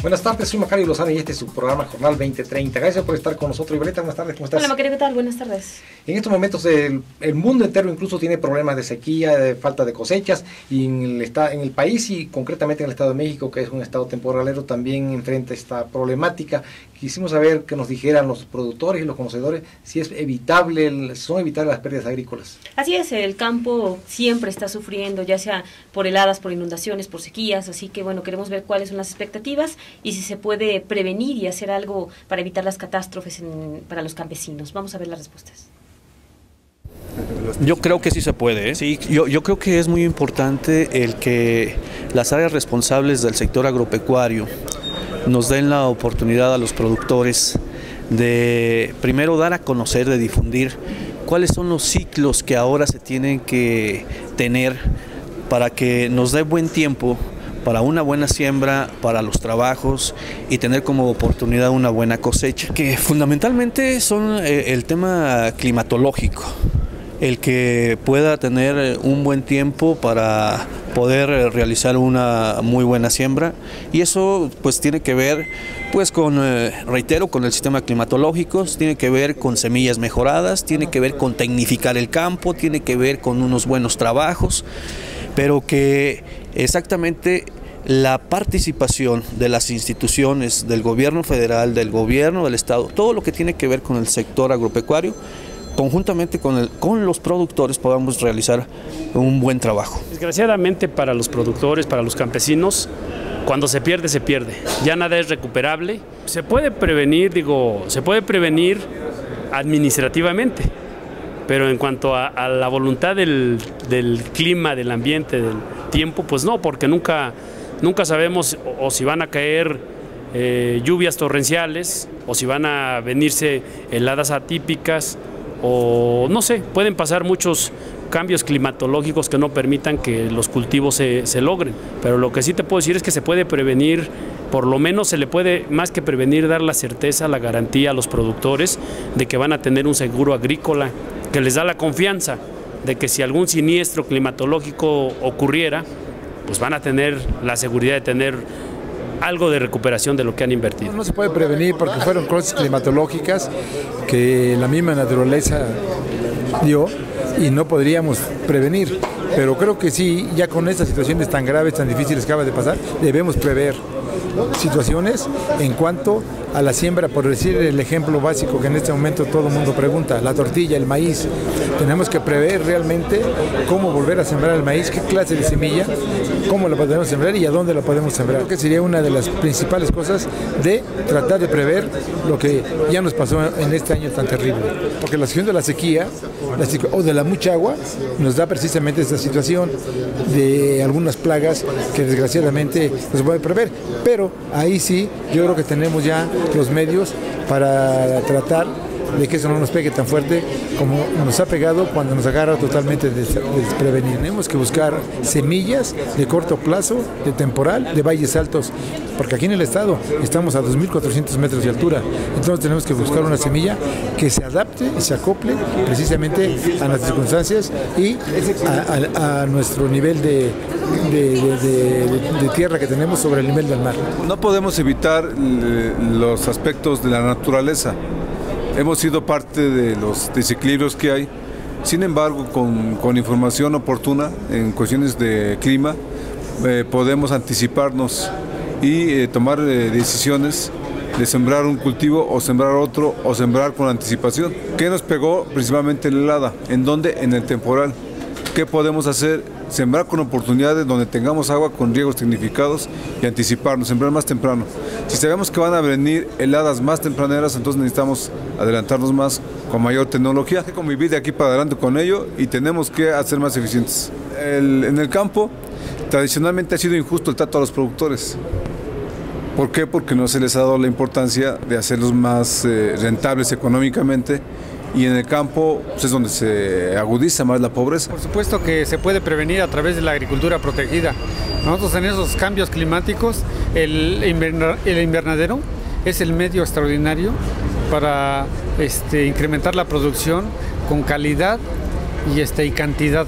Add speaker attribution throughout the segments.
Speaker 1: Buenas tardes, soy Macario Lozano y este es su programa Jornal 2030. Gracias por estar con nosotros. Violeta, buenas tardes, ¿cómo estás?
Speaker 2: Hola Macario, ¿qué tal? Buenas tardes.
Speaker 1: En estos momentos el mundo entero incluso tiene problemas de sequía, de falta de cosechas, y en el país y concretamente en el Estado de México, que es un estado temporalero, también enfrenta esta problemática. Quisimos saber que nos dijeran los productores y los conocedores si es evitable, son evitables las pérdidas agrícolas.
Speaker 2: Así es, el campo siempre está sufriendo, ya sea por heladas, por inundaciones, por sequías, así que bueno, queremos ver cuáles son las expectativas y si se puede prevenir y hacer algo para evitar las catástrofes para los campesinos. Vamos a ver las respuestas.
Speaker 3: Yo creo que sí se puede, ¿eh? Sí, yo creo que es muy importante el que las áreas responsables del sector agropecuario nos den la oportunidad a los productores de primero dar a conocer, de difundir cuáles son los ciclos que ahora se tienen que tener para que nos dé buen tiempo para una buena siembra, para los trabajos y tener como oportunidad una buena cosecha, que fundamentalmente son el tema climatológico, el que pueda tener un buen tiempo para poder realizar una muy buena siembra, y eso pues tiene que ver pues con, reitero, con el sistema climatológico, tiene que ver con semillas mejoradas, tiene que ver con tecnificar el campo, tiene que ver con unos buenos trabajos, pero que exactamente la participación de las instituciones, del gobierno federal, del gobierno del estado, todo lo que tiene que ver con el sector agropecuario, conjuntamente con los productores podamos realizar un buen trabajo.
Speaker 4: Desgraciadamente para los productores, para los campesinos, cuando se pierde, se pierde. Ya nada es recuperable. Se puede prevenir, administrativamente, pero en cuanto a la voluntad del clima, del ambiente, del tiempo, pues no, porque nunca sabemos o si van a caer lluvias torrenciales o si van a venirse heladas atípicas, o no sé, pueden pasar muchos cambios climatológicos que no permitan que los cultivos se logren, pero lo que sí te puedo decir es que se puede prevenir, por lo menos se le puede, más que prevenir, dar la certeza, la garantía a los productores de que van a tener un seguro agrícola, que les da la confianza de que si algún siniestro climatológico ocurriera, pues van a tener la seguridad de tener algo de recuperación de lo que han invertido.
Speaker 5: No se puede prevenir porque fueron crisis climatológicas que la misma naturaleza dio y no podríamos prevenir, pero creo que sí, ya con estas situaciones tan graves, tan difíciles que acaba de pasar, debemos prever situaciones en cuanto a la siembra, por decir el ejemplo básico que en este momento todo el mundo pregunta, la tortilla, el maíz. Tenemos que prever realmente cómo volver a sembrar el maíz, qué clase de semilla, cómo la podemos sembrar y a dónde la podemos sembrar. Creo que sería una de las principales cosas de tratar de prever lo que ya nos pasó en este año tan terrible. Porque la situación de la sequía o de la mucha agua nos da precisamente esta situación de algunas plagas que desgraciadamente no se puede prever. Pero ahí sí, yo creo que tenemos ya los medios para tratar de que eso no nos pegue tan fuerte como nos ha pegado cuando nos agarra totalmente desprevenidos. Tenemos que buscar semillas de corto plazo, de temporal, de valles altos, porque aquí en el estado estamos a 2.400 metros de altura, entonces tenemos que buscar una semilla que se adapte y se acople precisamente a las circunstancias y a nuestro nivel de tierra que tenemos sobre el nivel del mar.
Speaker 6: No podemos evitar los aspectos de la naturaleza. Hemos sido parte de los desequilibrios que hay. Sin embargo, con información oportuna en cuestiones de clima, podemos anticiparnos y tomar decisiones de sembrar un cultivo o sembrar otro o sembrar con anticipación. ¿Qué nos pegó? Principalmente la helada. ¿En dónde? En el temporal. ¿Qué podemos hacer? Sembrar con oportunidades donde tengamos agua con riegos tecnificados y anticiparnos, sembrar más temprano. Si sabemos que van a venir heladas más tempraneras, entonces necesitamos adelantarnos más con mayor tecnología. Hay que convivir de aquí para adelante con ello y tenemos que hacer más eficientes. En el campo, tradicionalmente ha sido injusto el trato a los productores. ¿Por qué? Porque no se les ha dado la importancia de hacerlos más rentables económicamente. Y en el campo pues, es donde se agudiza más la pobreza.
Speaker 7: Por supuesto que se puede prevenir a través de la agricultura protegida. Nosotros en esos cambios climáticos, el invernadero es el medio extraordinario para incrementar la producción con calidad y cantidad.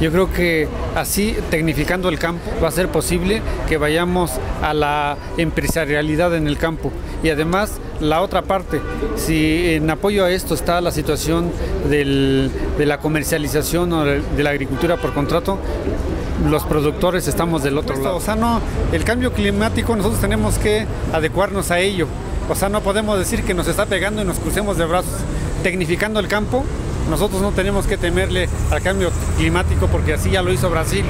Speaker 7: Yo creo que así, tecnificando el campo, va a ser posible que vayamos a la empresarialidad en el campo. Y además, la otra parte, si en apoyo a esto está la situación de la comercialización o de la agricultura por contrato, los productores estamos del otro lado. O sea, no, el cambio climático nosotros tenemos que adecuarnos a ello. O sea, no podemos decir que nos está pegando y nos crucemos de brazos. Tecnificando el campo, nosotros no tenemos que temerle al cambio climático, porque así ya lo hizo Brasil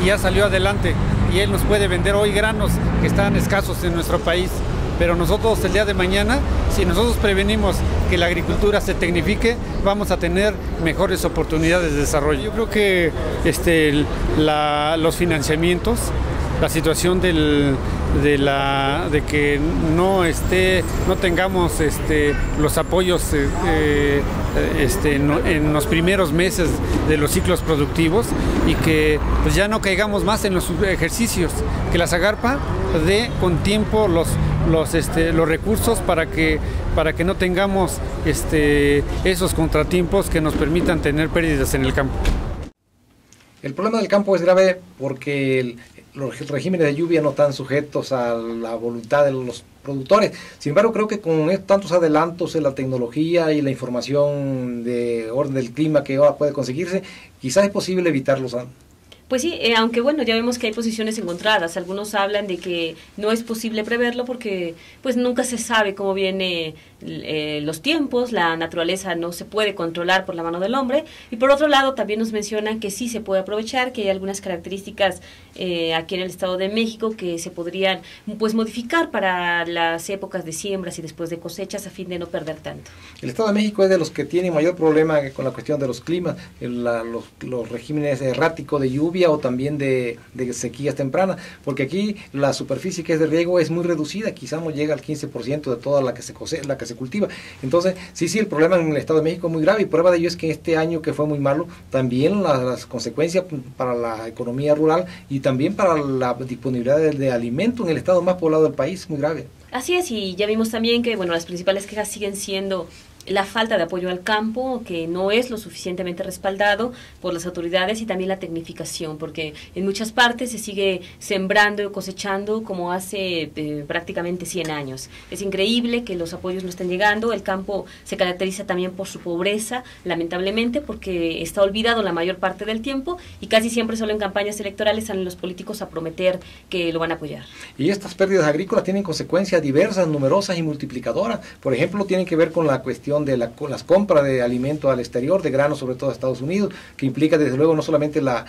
Speaker 7: y ya salió adelante, y él nos puede vender hoy granos que están escasos en nuestro país. Pero nosotros el día de mañana, si nosotros prevenimos que la agricultura se tecnifique, vamos a tener mejores oportunidades de desarrollo. Yo creo que los financiamientos, la situación de que no tengamos los apoyos en los primeros meses de los ciclos productivos, y que pues ya no caigamos más en los ejercicios, que la Zagarpa dé con tiempo los recursos para que no tengamos esos contratiempos que nos permitan tener pérdidas en el campo.
Speaker 1: El problema del campo es grave porque los regímenes de lluvia no están sujetos a la voluntad de los productores. Sin embargo, creo que con tantos adelantos en la tecnología y la información de orden del clima que ahora puede conseguirse, quizás es posible evitarlos.
Speaker 2: Pues sí, aunque bueno, ya vemos que hay posiciones encontradas. Algunos hablan de que no es posible preverlo porque pues nunca se sabe cómo vienen los tiempos, la naturaleza no se puede controlar por la mano del hombre. Y por otro lado también nos mencionan que sí se puede aprovechar, que hay algunas características aquí en el Estado de México que se podrían pues modificar para las épocas de siembras y después de cosechas, a fin de no perder tanto.
Speaker 1: El Estado de México es de los que tiene mayor problema con la cuestión de los climas, los regímenes erráticos de lluvia o también de sequías tempranas, porque aquí la superficie que es de riego es muy reducida, quizás no llega al 15% de toda la que se cultiva. Entonces, sí, el problema en el Estado de México es muy grave, y prueba de ello es que este año, que fue muy malo, también las consecuencias para la economía rural y también para la disponibilidad de alimento en el estado más poblado del país es muy grave.
Speaker 2: Así es, y ya vimos también que bueno, las principales quejas siguen siendo la falta de apoyo al campo, que no es lo suficientemente respaldado por las autoridades, y también la tecnificación, porque en muchas partes se sigue sembrando y cosechando como hace prácticamente 100 años. Es increíble que los apoyos no estén llegando. El campo se caracteriza también por su pobreza, lamentablemente, porque está olvidado la mayor parte del tiempo, y casi siempre solo en campañas electorales salen los políticos a prometer que lo van a apoyar.
Speaker 1: Y estas pérdidas agrícolas tienen consecuencias diversas, numerosas y multiplicadoras. Por ejemplo, tienen que ver con la cuestión de las compras de alimentos al exterior, de granos, sobre todo a Estados Unidos, que implica desde luego no solamente la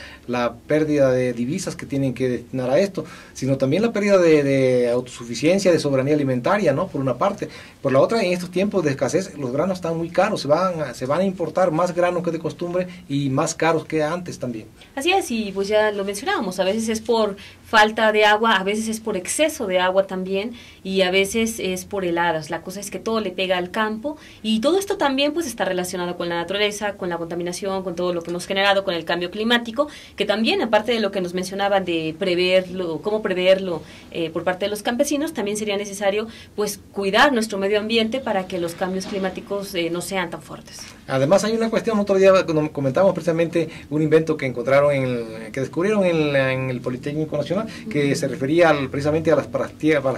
Speaker 1: pérdida de divisas que tienen que destinar a esto, sino también la pérdida de autosuficiencia, de soberanía alimentaria, ¿no? Por una parte. Por la otra, en estos tiempos de escasez, los granos están muy caros, se van a importar más granos que de costumbre y más caros que antes también.
Speaker 2: Así es, y pues ya lo mencionábamos, a veces es por falta de agua, a veces es por exceso de agua también, y a veces es por heladas. La cosa es que todo le pega al campo, y todo esto también pues está relacionado con la naturaleza, con la contaminación, con todo lo que hemos generado, con el cambio climático, que también, aparte de lo que nos mencionaban de preverlo, cómo preverlo por parte de los campesinos, también sería necesario pues cuidar nuestro medio ambiente para que los cambios climáticos no sean tan fuertes.
Speaker 1: Además hay una cuestión, otro día comentamos precisamente un invento que encontraron, que descubrieron en el Politécnico Nacional, que se refería precisamente a las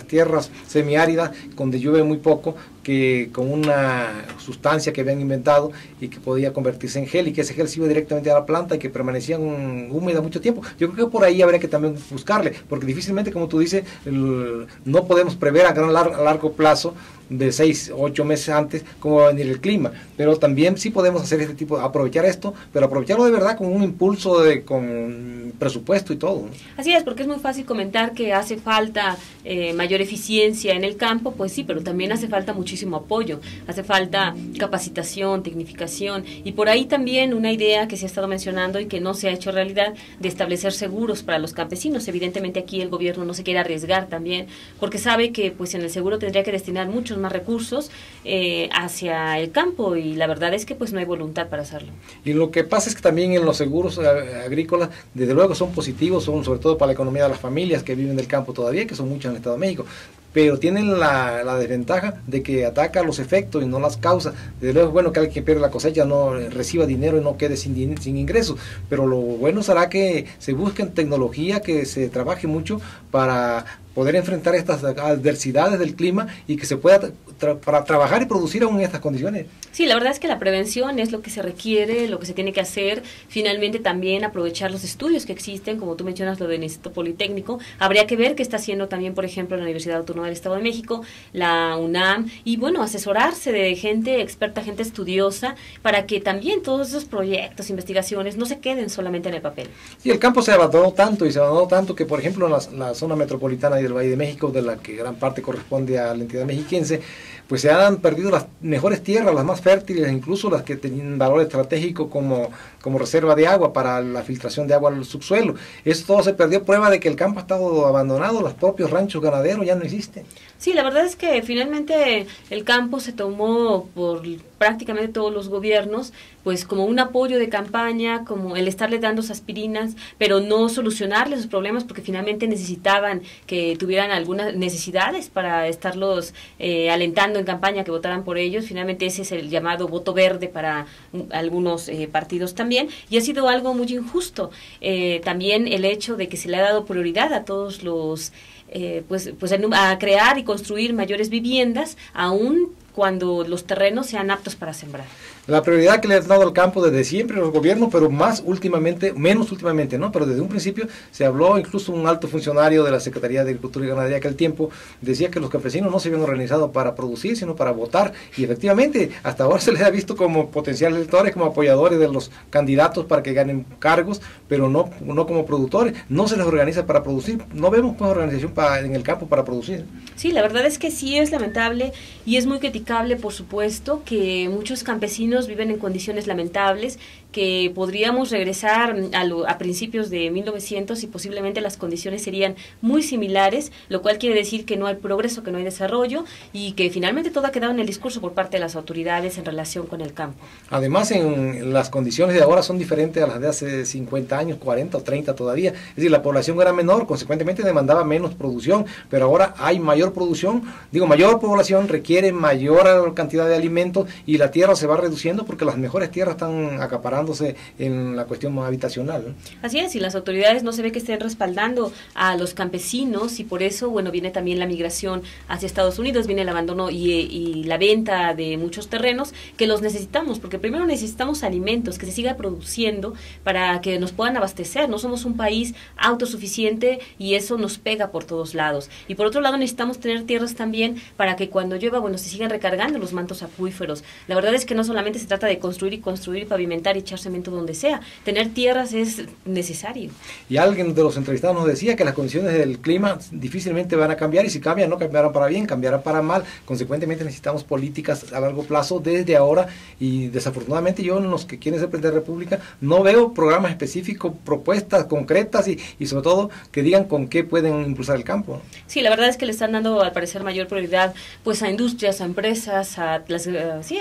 Speaker 1: tierras semiáridas, donde llueve muy poco, que con una sustancia que habían inventado y que podía convertirse en gel, y que ese gel se iba directamente a la planta y que permanecía húmeda mucho tiempo. Yo creo que por ahí habría que también buscarle, porque difícilmente, como tú dices, no podemos prever a largo plazo, de 6 o 8 meses antes, cómo va a venir el clima, pero también sí podemos hacer este tipo, aprovechar esto, pero aprovecharlo de verdad con un impulso, con presupuesto y todo, ¿no?
Speaker 2: Así es, porque es muy fácil comentar que hace falta mayor eficiencia en el campo, pues sí, pero también hace falta muchísimo apoyo, hace falta capacitación, tecnificación, y por ahí también una idea que se ha estado mencionando y que no se ha hecho realidad, de establecer seguros para los campesinos. Evidentemente aquí el gobierno no se quiere arriesgar también, porque sabe que pues en el seguro tendría que destinar muchos más recursos hacia el campo, y la verdad es que pues no hay voluntad para hacerlo.
Speaker 1: Y lo que pasa es que también en los seguros agrícolas, desde luego son positivos, son sobre todo para la economía de las familias que viven del campo todavía, que son muchas en el Estado de México, pero tienen la desventaja de que ataca los efectos y no las causas. Desde luego es bueno que alguien que pierde la cosecha no reciba dinero y no quede sin ingresos, pero lo bueno será que se busque tecnología, que se trabaje mucho para poder enfrentar estas adversidades del clima y que se pueda para trabajar y producir aún en estas condiciones.
Speaker 2: Sí, la verdad es que la prevención es lo que se requiere, lo que se tiene que hacer. Finalmente también aprovechar los estudios que existen, como tú mencionas lo del Instituto Politécnico. Habría que ver qué está haciendo también, por ejemplo, la Universidad Autónoma del Estado de México, la UNAM, y bueno, asesorarse de gente experta, gente estudiosa, para que también todos esos proyectos, investigaciones, no se queden solamente en el papel.
Speaker 1: Sí, el campo se abandonó tanto que, por ejemplo, en la zona metropolitana y del Valle de México, de la que gran parte corresponde a la entidad mexiquense, pues se han perdido las mejores tierras, las más fértiles, incluso las que tenían valor estratégico como reserva de agua para la filtración de agua al subsuelo. Eso todo se perdió, prueba de que el campo ha estado abandonado, los propios ranchos ganaderos ya no existen.
Speaker 2: Sí, la verdad es que finalmente el campo se tomó por prácticamente todos los gobiernos, pues como un apoyo de campaña, como el estarle dando aspirinas, pero no solucionarles sus problemas, porque finalmente necesitaban que tuvieran algunas necesidades para estarlos alentando en campaña, que votaran por ellos. Finalmente ese es el llamado voto verde para algunos partidos también, y ha sido algo muy injusto. También el hecho de que se le ha dado prioridad a todos los a crear y construir mayores viviendas, aún cuando los terrenos sean aptos para sembrar.
Speaker 1: La prioridad que le han dado al campo desde siempre los gobiernos, pero menos últimamente, ¿no? Pero desde un principio se habló, incluso un alto funcionario de la Secretaría de Agricultura y Ganadería aquel tiempo decía que los campesinos no se habían organizado para producir, sino para votar, y efectivamente hasta ahora se les ha visto como potenciales electores, como apoyadores de los candidatos para que ganen cargos, pero no como productores. No se les organiza para producir, no vemos pues organización en el campo para producir.
Speaker 2: Sí, la verdad es que sí es lamentable y es muy criticable, por supuesto, que muchos campesinos viven en condiciones lamentables, que podríamos regresar a principios de 1900 y posiblemente las condiciones serían muy similares, lo cual quiere decir que no hay progreso, que no hay desarrollo, y que finalmente todo ha quedado en el discurso por parte de las autoridades en relación con el campo.
Speaker 1: Además, las condiciones de ahora son diferentes a las de hace 50 años, 40 o 30 todavía. Es decir, la población era menor, consecuentemente demandaba menos producción, pero ahora hay mayor producción, mayor población requiere mayor cantidad de alimentos y la tierra se va reduciendo porque las mejores tierras están acaparándose en la cuestión habitacional, ¿no?
Speaker 2: Así es, y las autoridades no se ve que estén respaldando a los campesinos, y por eso, viene también la migración hacia Estados Unidos, viene el abandono y la venta de muchos terrenos que los necesitamos, porque primero necesitamos alimentos, que se siga produciendo para que nos puedan abastecer. No somos un país autosuficiente y eso nos pega por todos lados. Y por otro lado necesitamos tener tierras también para que cuando llueva, se sigan recargando los mantos acuíferos. La verdad es que no solamente se trata de construir, pavimentar y echar cemento donde sea. Tener tierras es necesario.
Speaker 1: Y alguien de los entrevistados nos decía que las condiciones del clima difícilmente van a cambiar, y si cambian, no cambiarán para bien, cambiarán para mal. Consecuentemente necesitamos políticas a largo plazo desde ahora, y desafortunadamente yo en los que quieren ser presidente de la República no veo programas específicos, propuestas concretas y sobre todo que digan con qué pueden impulsar el campo.
Speaker 2: Sí, la verdad es que le están dando al parecer mayor prioridad pues a industrias, a empresas, a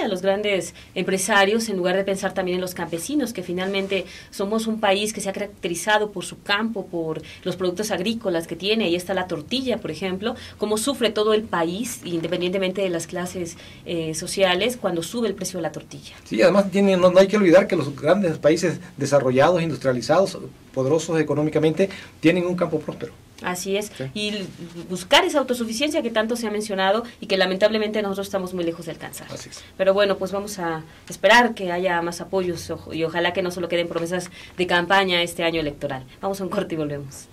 Speaker 2: los grandes empresarios, en lugar de pensar también en los campesinos, que finalmente somos un país que se ha caracterizado por su campo, por los productos agrícolas que tiene. Ahí está la tortilla, por ejemplo, cómo sufre todo el país, independientemente de las clases sociales, cuando sube el precio de la tortilla.
Speaker 1: Sí, además no hay que olvidar que los grandes países desarrollados, industrializados, poderosos económicamente, tienen un campo próspero.
Speaker 2: Así es, sí. Y buscar esa autosuficiencia que tanto se ha mencionado y que lamentablemente nosotros estamos muy lejos de alcanzar.
Speaker 1: Así es.
Speaker 2: Pero bueno, pues vamos a esperar que haya más apoyos y ojalá que no solo queden promesas de campaña este año electoral. Vamos a un corte y volvemos.